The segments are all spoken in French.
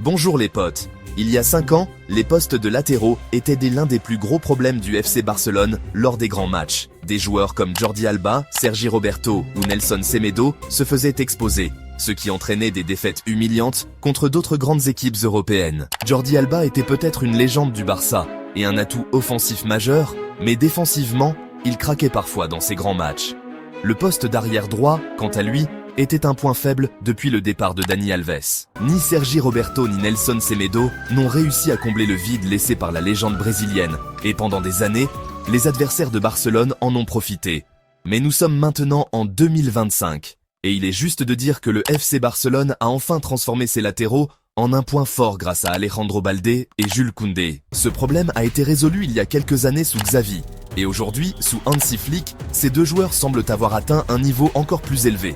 Bonjour les potes. Il y a 5 ans, les postes de latéraux étaient l'un des plus gros problèmes du FC Barcelone lors des grands matchs. Des joueurs comme Jordi Alba, Sergi Roberto ou Nelson Semedo se faisaient exposer, ce qui entraînait des défaites humiliantes contre d'autres grandes équipes européennes. Jordi Alba était peut-être une légende du Barça et un atout offensif majeur, mais défensivement, il craquait parfois dans ses grands matchs. Le poste d'arrière droit, quant à lui, était un point faible depuis le départ de Dani Alves. Ni Sergi Roberto ni Nelson Semedo n'ont réussi à combler le vide laissé par la légende brésilienne, et pendant des années, les adversaires de Barcelone en ont profité. Mais nous sommes maintenant en 2025, et il est juste de dire que le FC Barcelone a enfin transformé ses latéraux en un point fort grâce à Alejandro Balde et Jules Koundé. Ce problème a été résolu il y a quelques années sous Xavi, et aujourd'hui, sous Hansi Flick, ces deux joueurs semblent avoir atteint un niveau encore plus élevé.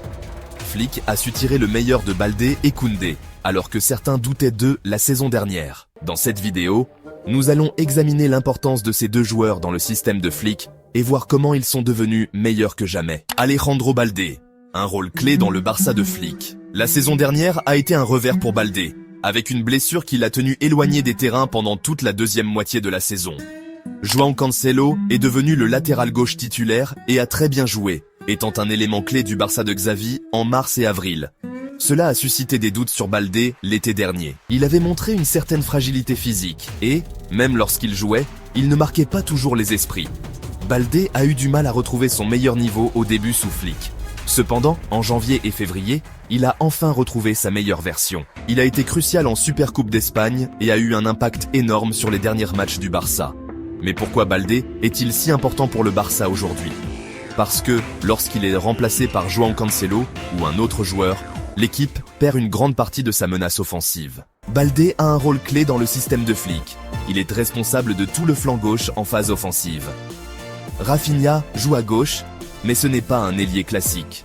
Flick a su tirer le meilleur de Balde et Koundé, alors que certains doutaient d'eux la saison dernière. Dans cette vidéo, nous allons examiner l'importance de ces deux joueurs dans le système de Flick et voir comment ils sont devenus meilleurs que jamais. Alejandro Balde, un rôle clé dans le Barça de Flick. La saison dernière a été un revers pour Balde, avec une blessure qui l'a tenu éloigné des terrains pendant toute la deuxième moitié de la saison. João Cancelo est devenu le latéral gauche titulaire et a très bien joué, étant un élément clé du Barça de Xavi en mars et avril. Cela a suscité des doutes sur Balde l'été dernier. Il avait montré une certaine fragilité physique et, même lorsqu'il jouait, il ne marquait pas toujours les esprits. Balde a eu du mal à retrouver son meilleur niveau au début sous Flick. Cependant, en janvier et février, il a enfin retrouvé sa meilleure version. Il a été crucial en Supercoupe d'Espagne et a eu un impact énorme sur les derniers matchs du Barça. Mais pourquoi Balde est-il si important pour le Barça aujourd'hui ? Parce que, lorsqu'il est remplacé par João Cancelo ou un autre joueur, l'équipe perd une grande partie de sa menace offensive. Balde a un rôle clé dans le système de Flick. Il est responsable de tout le flanc gauche en phase offensive. Rafinha joue à gauche, mais ce n'est pas un ailier classique.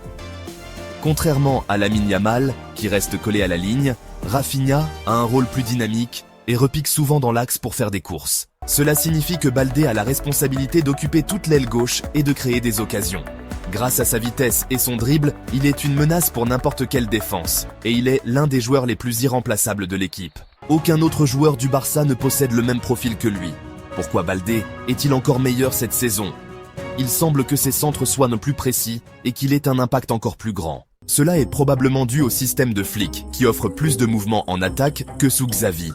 Contrairement à Lamine Yamal, qui reste collé à la ligne, Rafinha a un rôle plus dynamique et repique souvent dans l'axe pour faire des courses. Cela signifie que Balde a la responsabilité d'occuper toute l'aile gauche et de créer des occasions. Grâce à sa vitesse et son dribble, il est une menace pour n'importe quelle défense, et il est l'un des joueurs les plus irremplaçables de l'équipe. Aucun autre joueur du Barça ne possède le même profil que lui. Pourquoi Balde est-il encore meilleur cette saison ? Il semble que ses centres soient plus précis et qu'il ait un impact encore plus grand. Cela est probablement dû au système de Flick, qui offre plus de mouvements en attaque que sous Xavi.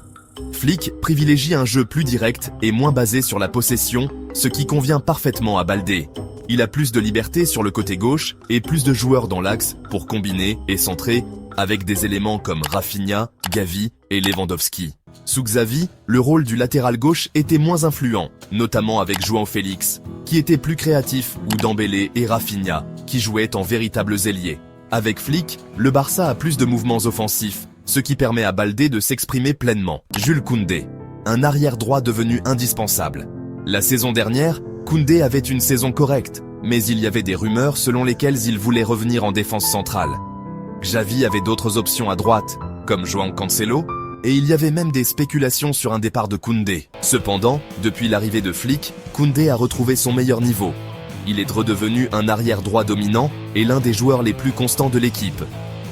Flick privilégie un jeu plus direct et moins basé sur la possession, ce qui convient parfaitement à Balde. Il a plus de liberté sur le côté gauche et plus de joueurs dans l'axe pour combiner et centrer avec des éléments comme Rafinha, Gavi et Lewandowski. Sous Xavi, le rôle du latéral gauche était moins influent, notamment avec João Félix, qui était plus créatif, ou Dembélé et Rafinha, qui jouaient en véritables ailiers. Avec Flick, le Barça a plus de mouvements offensifs, ce qui permet à Balde de s'exprimer pleinement. Jules Koundé, un arrière droit devenu indispensable. La saison dernière, Koundé avait une saison correcte, mais il y avait des rumeurs selon lesquelles il voulait revenir en défense centrale. Xavi avait d'autres options à droite, comme João Cancelo, et il y avait même des spéculations sur un départ de Koundé. Cependant, depuis l'arrivée de Flick, Koundé a retrouvé son meilleur niveau. Il est redevenu un arrière droit dominant et l'un des joueurs les plus constants de l'équipe.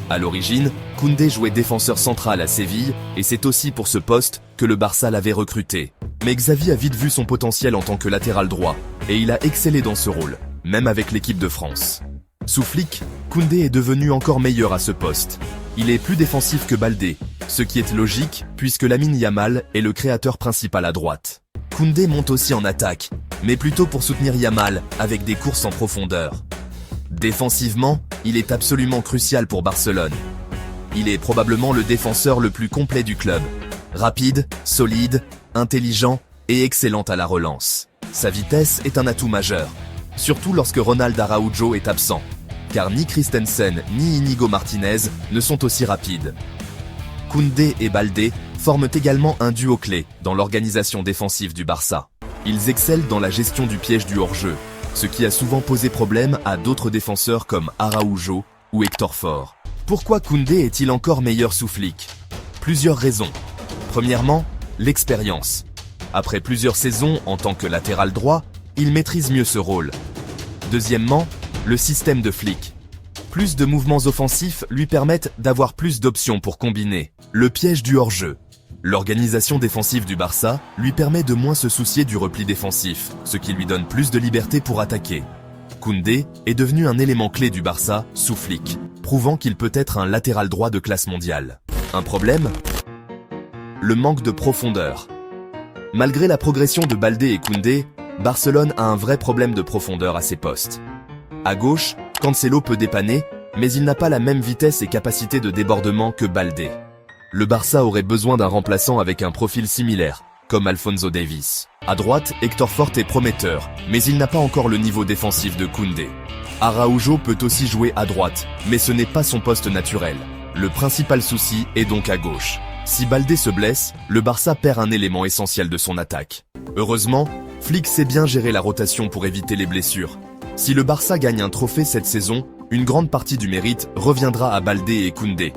À l'origine, Koundé jouait défenseur central à Séville et c'est aussi pour ce poste que le Barça l'avait recruté. Mais Xavi a vite vu son potentiel en tant que latéral droit et il a excellé dans ce rôle, même avec l'équipe de France. Sous Flick, Koundé est devenu encore meilleur à ce poste. Il est plus défensif que Balde, ce qui est logique puisque Lamine Yamal est le créateur principal à droite. Koundé monte aussi en attaque, mais plutôt pour soutenir Yamal avec des courses en profondeur. Défensivement, il est absolument crucial pour Barcelone. Il est probablement le défenseur le plus complet du club. Rapide, solide, intelligent et excellent à la relance. Sa vitesse est un atout majeur, surtout lorsque Ronald Araujo est absent, car ni Christensen ni Inigo Martinez ne sont aussi rapides. Koundé et Balde forment également un duo clé dans l'organisation défensive du Barça. Ils excellent dans la gestion du piège du hors-jeu, ce qui a souvent posé problème à d'autres défenseurs comme Araujo ou Hector Ford. Pourquoi Koundé est-il encore meilleur sous Flick ? Plusieurs raisons. Premièrement, l'expérience. Après plusieurs saisons en tant que latéral droit, il maîtrise mieux ce rôle. Deuxièmement, le système de Flick. Plus de mouvements offensifs lui permettent d'avoir plus d'options pour combiner. Le piège du hors-jeu. L'organisation défensive du Barça lui permet de moins se soucier du repli défensif, ce qui lui donne plus de liberté pour attaquer. Koundé est devenu un élément clé du Barça sous Flick, prouvant qu'il peut être un latéral droit de classe mondiale. Un problème ? Le manque de profondeur. Malgré la progression de Baldé et Koundé, Barcelone a un vrai problème de profondeur à ses postes. À gauche, Cancelo peut dépanner, mais il n'a pas la même vitesse et capacité de débordement que Baldé. Le Barça aurait besoin d'un remplaçant avec un profil similaire, comme Alphonso Davies. À droite, Héctor Fort est prometteur, mais il n'a pas encore le niveau défensif de Koundé. Araujo peut aussi jouer à droite, mais ce n'est pas son poste naturel. Le principal souci est donc à gauche. Si Baldé se blesse, le Barça perd un élément essentiel de son attaque. Heureusement, Flick sait bien gérer la rotation pour éviter les blessures. Si le Barça gagne un trophée cette saison, une grande partie du mérite reviendra à Baldé et Koundé.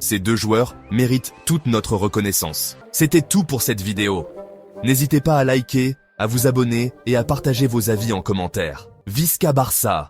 Ces deux joueurs méritent toute notre reconnaissance. C'était tout pour cette vidéo. N'hésitez pas à liker, à vous abonner et à partager vos avis en commentaire. Visca Barça!